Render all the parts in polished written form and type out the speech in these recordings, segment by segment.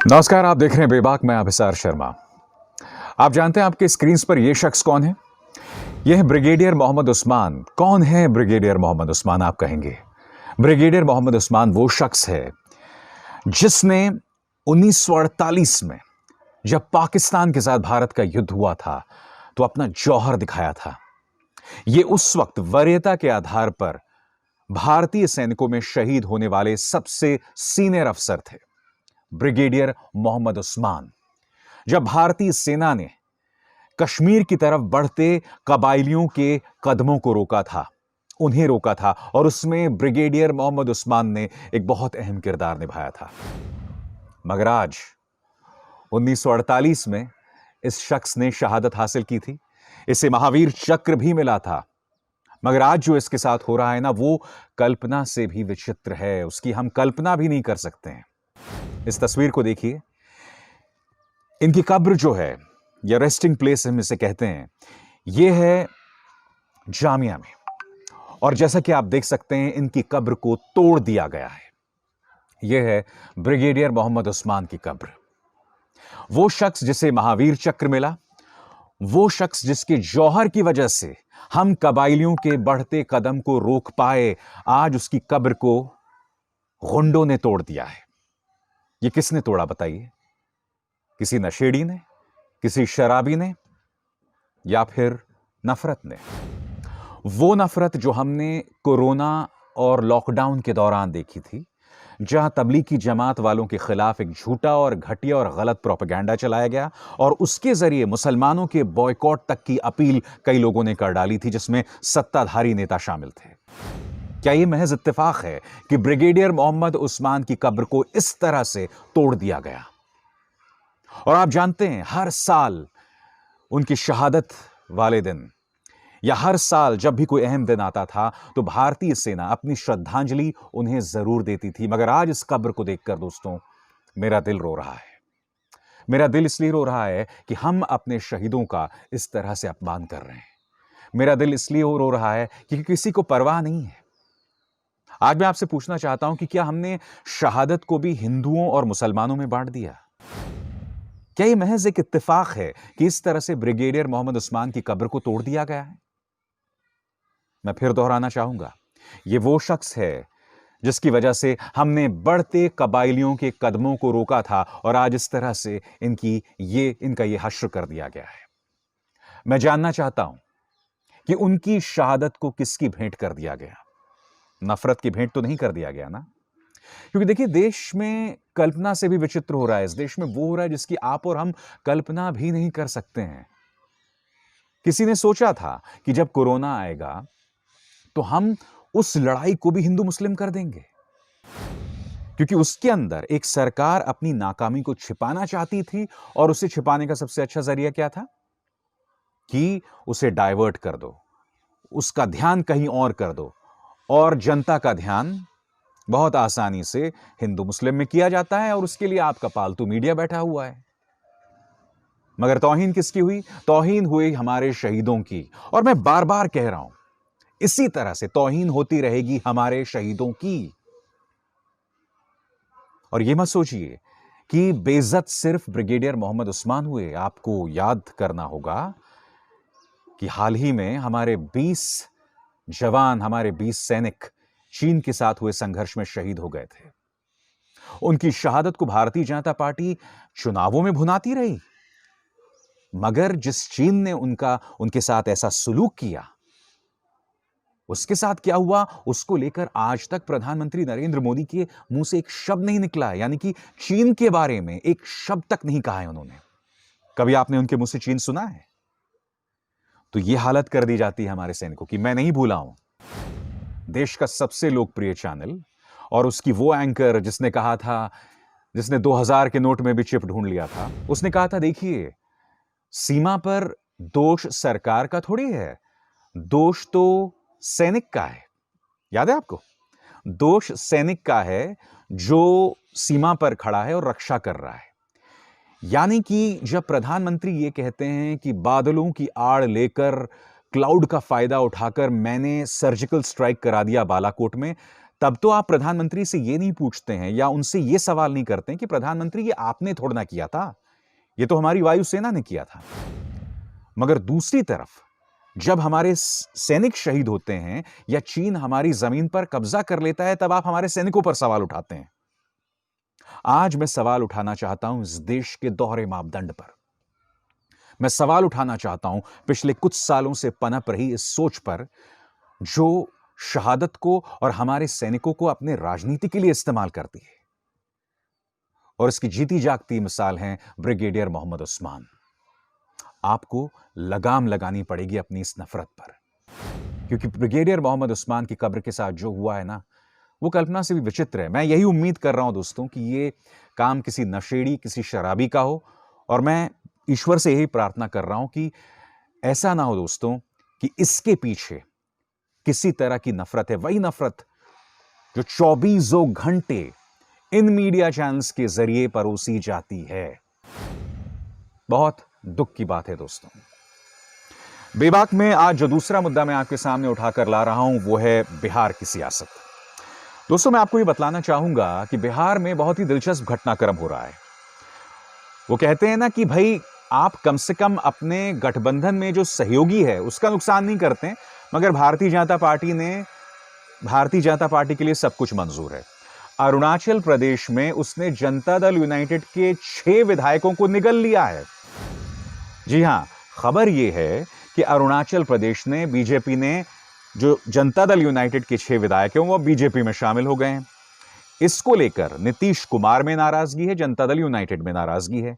नमस्कार, आप देख रहे हैं बेबाक। मैं अभिसार शर्मा। आप जानते हैं आपके स्क्रीन पर यह शख्स कौन है? यह है ब्रिगेडियर मोहम्मद उस्मान। कौन है ब्रिगेडियर मोहम्मद उस्मान, आप कहेंगे? ब्रिगेडियर मोहम्मद उस्मान वो शख्स है जिसने 1948 में जब पाकिस्तान के साथ भारत का युद्ध हुआ था तो अपना जौहर दिखाया था। यह उस वक्त वरीयता के आधार पर भारतीय सैनिकों में शहीद होने वाले सबसे सीनियर अफसर थे, ब्रिगेडियर मोहम्मद उस्मान। जब भारतीय सेना ने कश्मीर की तरफ बढ़ते कबायलियों के कदमों को रोका था, उन्हें रोका था, और उसमें ब्रिगेडियर मोहम्मद उस्मान ने एक बहुत अहम किरदार निभाया था। मगर आज 1948 में इस शख्स ने शहादत हासिल की थी, इसे महावीर चक्र भी मिला था। मगर आज जो इसके साथ हो रहा है ना, वो कल्पना से भी विचित्र है, उसकी हम कल्पना भी नहीं कर सकते हैं। इस तस्वीर को देखिए। इनकी कब्र जो है, या रेस्टिंग प्लेस हम इसे कहते हैं, यह है जामिया में। और जैसा कि आप देख सकते हैं, इनकी कब्र को तोड़ दिया गया है। यह है ब्रिगेडियर मोहम्मद उस्मान की कब्र। वो शख्स जिसे महावीर चक्र मिला, वो शख्स जिसके जौहर की वजह से हम कबायलियों के बढ़ते कदम को रोक पाए, आज उसकी कब्र को गुंडों ने तोड़ दिया है। ये किसने तोड़ा बताइए? किसी नशेड़ी ने, किसी शराबी ने, या फिर नफरत ने? वो नफरत जो हमने कोरोना और लॉकडाउन के दौरान देखी थी, जहां तबलीगी जमात वालों के खिलाफ एक झूठा और घटिया और गलत प्रोपेगेंडा चलाया गया और उसके जरिए मुसलमानों के बॉयकॉट तक की अपील कई लोगों ने कर डाली थी, जिसमें सत्ताधारी नेता शामिल थे। क्या यह महज इत्तेफाक है कि ब्रिगेडियर मोहम्मद उस्मान की कब्र को इस तरह से तोड़ दिया गया? और आप जानते हैं, हर साल उनकी शहादत वाले दिन, या हर साल जब भी कोई अहम दिन आता था, तो भारतीय सेना अपनी श्रद्धांजलि उन्हें जरूर देती थी। मगर आज इस कब्र को देखकर दोस्तों, मेरा दिल रो रहा है। मेरा दिल इसलिए रो रहा है कि हम अपने शहीदों का इस तरह से अपमान कर रहे हैं। मेरा दिल इसलिए रो रहा है कि किसी को परवाह नहीं है। आज मैं आपसे पूछना चाहता हूं कि क्या हमने शहादत को भी हिंदुओं और मुसलमानों में बांट दिया? क्या यह महज एक इत्तेफाक है कि इस तरह से ब्रिगेडियर मोहम्मद उस्मान की कब्र को तोड़ दिया गया है? मैं फिर दोहराना चाहूंगा, यह वो शख्स है जिसकी वजह से हमने बढ़ते कबायलियों के कदमों को रोका था, और आज इस तरह से इनका ये हश्र कर दिया गया है। मैं जानना चाहता हूं कि उनकी शहादत को किसकी भेंट कर दिया गया? नफरत की भेंट तो नहीं कर दिया गया ना? क्योंकि देखिए, देश में कल्पना से भी विचित्र हो रहा है। इस देश में वो हो रहा है जिसकी आप और हम कल्पना भी नहीं कर सकते हैं। किसी ने सोचा था कि जब कोरोना आएगा तो हम उस लड़ाई को भी हिंदू मुस्लिम कर देंगे, क्योंकि उसके अंदर एक सरकार अपनी नाकामी को छिपाना चाहती थी, और उसे छिपाने का सबसे अच्छा जरिया क्या था कि उसे डाइवर्ट कर दो, उसका ध्यान कहीं और कर दो, और जनता का ध्यान बहुत आसानी से हिंदू मुस्लिम में किया जाता है, और उसके लिए आपका पालतू मीडिया बैठा हुआ है। मगर तौहीन किसकी हुई? तौहीन हुई हमारे शहीदों की। और मैं बार बार कह रहा हूं, इसी तरह से तौहीन होती रहेगी हमारे शहीदों की। और यह मत सोचिए कि बेइज्जत सिर्फ ब्रिगेडियर मोहम्मद उस्मान हुए। आपको याद करना होगा कि हाल ही में हमारे 20 जवान, हमारे 20 सैनिक चीन के साथ हुए संघर्ष में शहीद हो गए थे। उनकी शहादत को भारतीय जनता पार्टी चुनावों में भुनाती रही, मगर जिस चीन ने उनके साथ ऐसा सुलूक किया, उसके साथ क्या हुआ, उसको लेकर आज तक प्रधानमंत्री नरेंद्र मोदी के मुंह से एक शब्द नहीं निकला है। यानी कि चीन के बारे में एक शब्द तक नहीं कहा है उन्होंने। कभी आपने उनके मुंह से चीन सुना है? तो यह हालत कर दी जाती है हमारे सैनिकों की। मैं नहीं भूला हूं, देश का सबसे लोकप्रिय चैनल और उसकी वो एंकर जिसने कहा था, जिसने 2000 के नोट में भी चिप ढूंढ लिया था, उसने कहा था, देखिए, सीमा पर दोष सरकार का थोड़ी है, दोष तो सैनिक का है। याद है आपको? दोष सैनिक का है जो सीमा पर खड़ा है और रक्षा कर रहा है। यानी कि जब प्रधानमंत्री ये कहते हैं कि बादलों की आड़ लेकर, क्लाउड का फायदा उठाकर मैंने सर्जिकल स्ट्राइक करा दिया बालाकोट में, तब तो आप प्रधानमंत्री से ये नहीं पूछते हैं या उनसे ये सवाल नहीं करते हैं कि प्रधानमंत्री ये आपने थोड़ा ना किया था, ये तो हमारी वायुसेना ने किया था। मगर दूसरी तरफ जब हमारे सैनिक शहीद होते हैं या चीन हमारी जमीन पर कब्जा कर लेता है, तब आप हमारे सैनिकों पर सवाल उठाते हैं। आज मैं सवाल उठाना चाहता हूं इस देश के दोहरे मापदंड पर। मैं सवाल उठाना चाहता हूं पिछले कुछ सालों से पनप रही इस सोच पर, जो शहादत को और हमारे सैनिकों को अपने राजनीति के लिए इस्तेमाल करती है। और इसकी जीती जागती मिसाल है ब्रिगेडियर मोहम्मद उस्मान। आपको लगाम लगानी पड़ेगी अपनी इस नफरत पर, क्योंकि ब्रिगेडियर मोहम्मद उस्मान की कब्र के साथ जो हुआ है ना, वो कल्पना से भी विचित्र है। मैं यही उम्मीद कर रहा हूं दोस्तों कि ये काम किसी नशेड़ी, किसी शराबी का हो, और मैं ईश्वर से यही प्रार्थना कर रहा हूं कि ऐसा ना हो दोस्तों कि इसके पीछे किसी तरह की नफरत है, वही नफरत जो 24 घंटे इन मीडिया चैनल्स के जरिए परोसी जाती है। बहुत दुख की बात है दोस्तों। बेबाक में आज जो दूसरा मुद्दा मैं आपके सामने उठाकर ला रहा हूं, वो है बिहार की सियासत। दोस्तों, मैं आपको ये बतलाना चाहूंगा कि बिहार में बहुत ही दिलचस्प घटनाक्रम हो रहा है। वो कहते हैं ना कि भाई, आप कम से कम अपने गठबंधन में जो सहयोगी है उसका नुकसान नहीं करते, मगर भारतीय जनता पार्टी के लिए सब कुछ मंजूर है। अरुणाचल प्रदेश में उसने जनता दल यूनाइटेड के 6 विधायकों को निगल लिया है। जी हां, खबर यह है कि अरुणाचल प्रदेश ने बीजेपी ने जो जनता दल यूनाइटेड के 6 विधायक हैं वो बीजेपी में शामिल हो गए हैं। इसको लेकर नीतीश कुमार में नाराजगी है, जनता दल यूनाइटेड में नाराजगी है।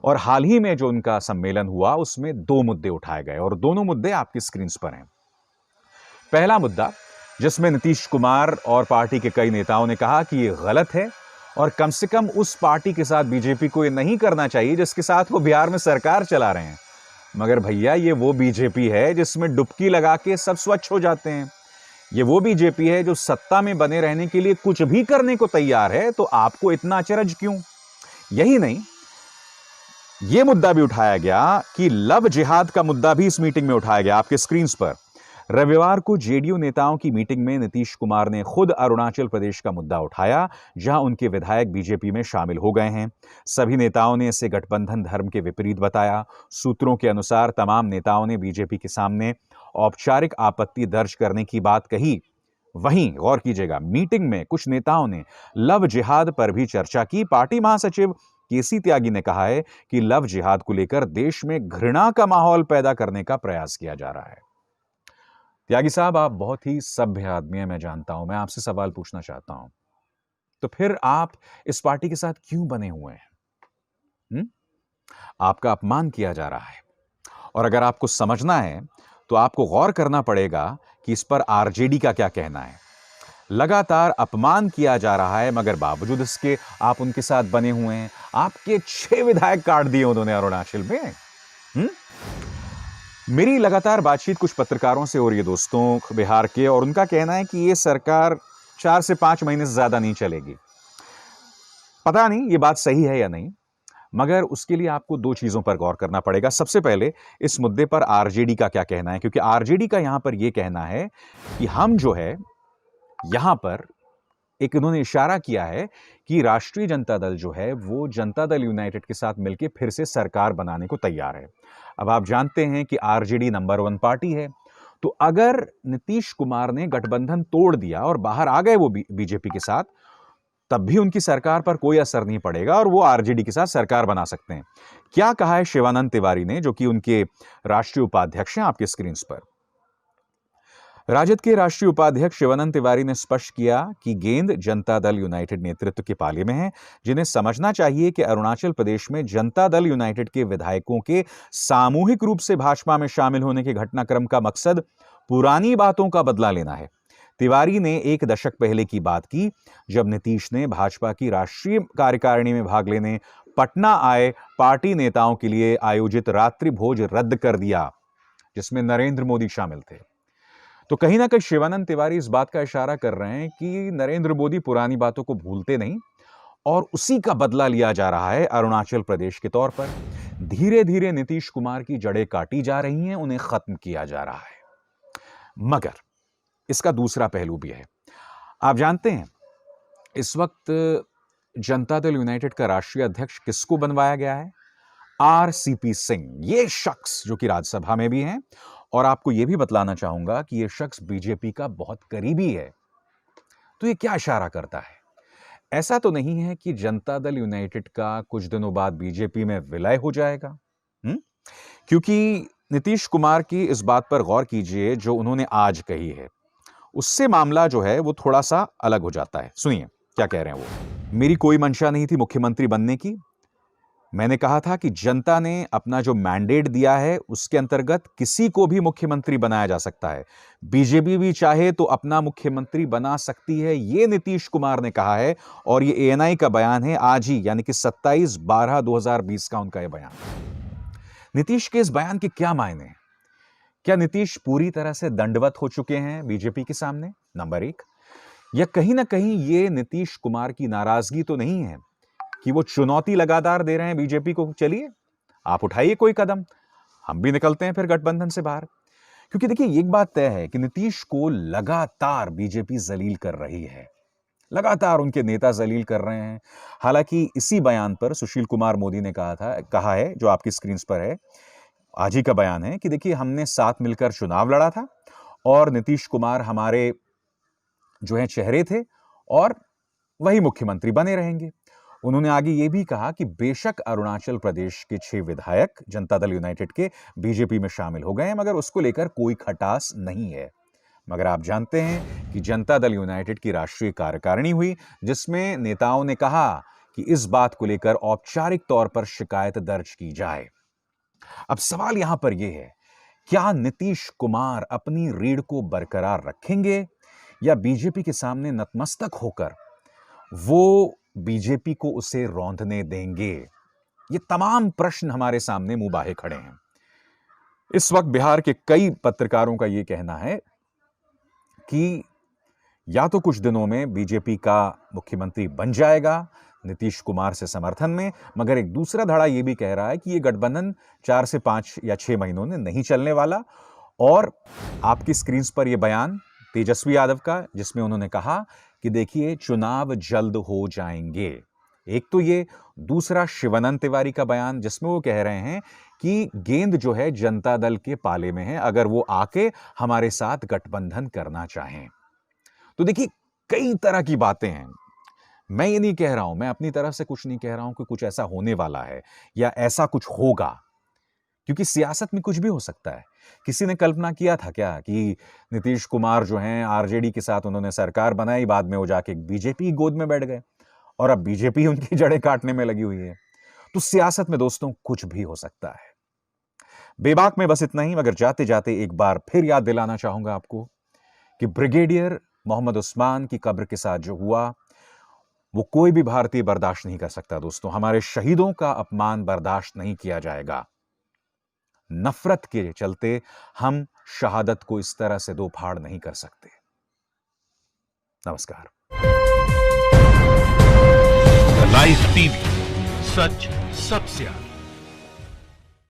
और हाल ही में जो उनका सम्मेलन हुआ उसमें 2 मुद्दे उठाए गए, और दोनों मुद्दे आपकी स्क्रीन पर हैं। पहला मुद्दा, जिसमें नीतीश कुमार और पार्टी के कई नेताओं ने कहा कि यह गलत है और कम से कम उस पार्टी के साथ बीजेपी को यह नहीं करना चाहिए जिसके साथ वो बिहार में सरकार चला रहे हैं। मगर भैया, ये वो बीजेपी है जिसमें डुबकी लगा के सब स्वच्छ हो जाते हैं। ये वो बीजेपी है जो सत्ता में बने रहने के लिए कुछ भी करने को तैयार है, तो आपको इतना अचरज क्यों? यही नहीं, यह मुद्दा भी उठाया गया कि लव जिहाद का मुद्दा भी इस मीटिंग में उठाया गया। आपके स्क्रीन पर रविवार को जेडीयू नेताओं की मीटिंग में नीतीश कुमार ने खुद अरुणाचल प्रदेश का मुद्दा उठाया, जहां उनके विधायक बीजेपी में शामिल हो गए हैं। सभी नेताओं ने इसे गठबंधन धर्म के विपरीत बताया। सूत्रों के अनुसार तमाम नेताओं ने बीजेपी के सामने औपचारिक आपत्ति दर्ज करने की बात कही। वहीं गौर कीजिएगा, मीटिंग में कुछ नेताओं ने लव जिहाद पर भी चर्चा की। पार्टी महासचिव केसी त्यागी ने कहा है कि लव जिहाद को लेकर देश में घृणा का माहौल पैदा करने का प्रयास किया जा रहा है। त्यागी साहब, आप बहुत ही सभ्य आदमी हैं, मैं जानता हूं। मैं आपसे सवाल पूछना चाहता हूं, तो फिर आप इस पार्टी के साथ क्यों बने हुए हैं? आपका अपमान किया जा रहा है, और अगर आपको समझना है तो आपको गौर करना पड़ेगा कि इस पर आरजेडी का क्या कहना है। लगातार अपमान किया जा रहा है, मगर बावजूद इसके आप उनके साथ बने हुए हैं। आपके 6 विधायक काट दिए उन्होंने अरुणाचल में। मेरी लगातार बातचीत कुछ पत्रकारों से हो रही है दोस्तों बिहार के, और उनका कहना है कि यह सरकार 4 से 5 महीने से ज्यादा नहीं चलेगी। पता नहीं ये बात सही है या नहीं, मगर उसके लिए आपको 2 चीजों पर गौर करना पड़ेगा। सबसे पहले इस मुद्दे पर आरजेडी का क्या कहना है, क्योंकि आरजेडी का यहां पर यह कहना है कि हम जो है यहां पर एक इन्होंने इशारा किया है कि राष्ट्रीय जनता दल जो है वो जनता दल यूनाइटेड के साथ मिलकर फिर से सरकार बनाने को तैयार है। अब आप जानते हैं कि आरजेडी नंबर 1 पार्टी है, तो अगर नीतीश कुमार ने गठबंधन तोड़ दिया और बाहर आ गए वो बीजेपी के साथ, तब भी उनकी सरकार पर कोई असर नहीं पड़ेगा और वो आरजेडी के साथ सरकार बना सकते हैं। क्या कहा है शिवानंद तिवारी ने, जो कि उनके राष्ट्रीय उपाध्यक्ष हैं, आपके स्क्रीन पर। राजद के राष्ट्रीय उपाध्यक्ष शिवानंद तिवारी ने स्पष्ट किया कि गेंद जनता दल यूनाइटेड नेतृत्व के पाले में है, जिन्हें समझना चाहिए कि अरुणाचल प्रदेश में जनता दल यूनाइटेड के विधायकों के सामूहिक रूप से भाजपा में शामिल होने के घटनाक्रम का मकसद पुरानी बातों का बदला लेना है। तिवारी ने 1 दशक पहले की बात की, जब नीतीश ने भाजपा की राष्ट्रीय कार्यकारिणी में भाग लेने पटना आए पार्टी नेताओं के लिए आयोजित रात्रि भोज रद्द कर दिया, जिसमें नरेंद्र मोदी शामिल थे। तो कहीं ना कहीं शिवानंद तिवारी इस बात का इशारा कर रहे हैं कि नरेंद्र मोदी पुरानी बातों को भूलते नहीं, और उसी का बदला लिया जा रहा है अरुणाचल प्रदेश के तौर पर। धीरे धीरे नीतीश कुमार की जड़ें काटी जा रही हैं, उन्हें खत्म किया जा रहा है। मगर इसका दूसरा पहलू भी है। आप जानते हैं इस वक्त जनता दल यूनाइटेड का राष्ट्रीय अध्यक्ष किसको बनवाया गया है? आरसीपी सिंह। ये शख्स जो कि राज्यसभा में भी हैं, और आपको यह भी बतलाना चाहूंगा कि यह शख्स बीजेपी का बहुत करीबी है। तो ये क्या इशारा करता है? ऐसा तो नहीं है कि जनता दल यूनाइटेड का कुछ दिनों बाद बीजेपी में विलय हो जाएगा। क्योंकि नीतीश कुमार की इस बात पर गौर कीजिए जो उन्होंने आज कही है, उससे मामला जो है वो थोड़ा सा अलग हो जाता है। सुनिए क्या कह रहे हैं वो। मेरी कोई मंशा नहीं थी मुख्यमंत्री बनने की। मैंने कहा था कि जनता ने अपना जो मैंडेट दिया है उसके अंतर्गत किसी को भी मुख्यमंत्री बनाया जा सकता है। बीजेपी भी चाहे तो अपना मुख्यमंत्री बना सकती है, ये नीतीश कुमार ने कहा है। और ये एएनआई का बयान है आज ही, यानी कि 27/12/2020 का उनका यह बयान। नीतीश के इस बयान के क्या मायने हैं? क्या नीतीश पूरी तरह से दंडवत हो चुके हैं बीजेपी के सामने? नंबर 1। या कहीं ना कहीं ये नीतीश कुमार की नाराजगी तो नहीं है कि वो चुनौती लगातार दे रहे हैं बीजेपी को, चलिए आप उठाइए कोई कदम, हम भी निकलते हैं फिर गठबंधन से बाहर। क्योंकि देखिए एक बात तय है कि नीतीश को लगातार बीजेपी जलील कर रही है, लगातार उनके नेता जलील कर रहे हैं। हालांकि इसी बयान पर सुशील कुमार मोदी ने कहा है, जो आपकी स्क्रीन पर है, आज ही का बयान है कि देखिए हमने साथ मिलकर चुनाव लड़ा था और नीतीश कुमार हमारे जो है चेहरे थे और वही मुख्यमंत्री बने रहेंगे। उन्होंने आगे यह भी कहा कि बेशक अरुणाचल प्रदेश के 6 विधायक जनता दल यूनाइटेड के बीजेपी में शामिल हो गए हैं, मगर उसको लेकर कोई खटास नहीं है। मगर आप जानते हैं कि जनता दल यूनाइटेड की राष्ट्रीय कार्यकारिणी हुई, जिसमें नेताओं ने कहा कि इस बात को लेकर औपचारिक तौर पर शिकायत दर्ज की जाए। अब सवाल यहां पर यह है, क्या नीतीश कुमार अपनी रीढ़ को बरकरार रखेंगे या बीजेपी के सामने नतमस्तक होकर वो बीजेपी को उसे रौंदने देंगे? ये तमाम प्रश्न हमारे सामने मुंह खड़े हैं। इस वक्त बिहार के कई पत्रकारों का यह कहना है कि या तो कुछ दिनों में बीजेपी का मुख्यमंत्री बन जाएगा नीतीश कुमार से समर्थन में, मगर एक दूसरा धड़ा यह भी कह रहा है कि यह गठबंधन 4 से 5 या 6 महीनों में नहीं चलने वाला। और आपकी स्क्रीन पर यह बयान तेजस्वी यादव का, जिसमें उन्होंने कहा कि देखिए चुनाव जल्द हो जाएंगे। एक तो ये, दूसरा शिवानंद तिवारी का बयान, जिसमें वो कह रहे हैं कि गेंद जो है जनता दल के पाले में है, अगर वो आके हमारे साथ गठबंधन करना चाहें। तो देखिए कई तरह की बातें हैं। मैं ये नहीं कह रहा हूं, मैं अपनी तरफ से कुछ नहीं कह रहा हूं कि कुछ ऐसा होने वाला है या ऐसा कुछ होगा, क्योंकि सियासत में कुछ भी हो सकता है। किसी ने कल्पना किया था क्या कि नीतीश कुमार जो हैं आरजेडी के साथ उन्होंने सरकार बनाई, बाद में वो जाके बीजेपी गोद में बैठ गए और अब बीजेपी उनकी जड़ें काटने में लगी हुई है। तो सियासत में दोस्तों कुछ भी हो सकता है। बेबाक में बस इतना ही, मगर जाते जाते एक बार फिर याद दिलाना चाहूंगा आपको कि ब्रिगेडियर मोहम्मद उस्मान की कब्र के साथ जो हुआ वो कोई भी भारतीय बर्दाश्त नहीं कर सकता। दोस्तों, हमारे शहीदों का अपमान बर्दाश्त नहीं किया जाएगा। नफरत के चलते हम शहादत को इस तरह से दो फाड़ नहीं कर सकते। नमस्कार। लाइव टीवी, सच सबसे आगे।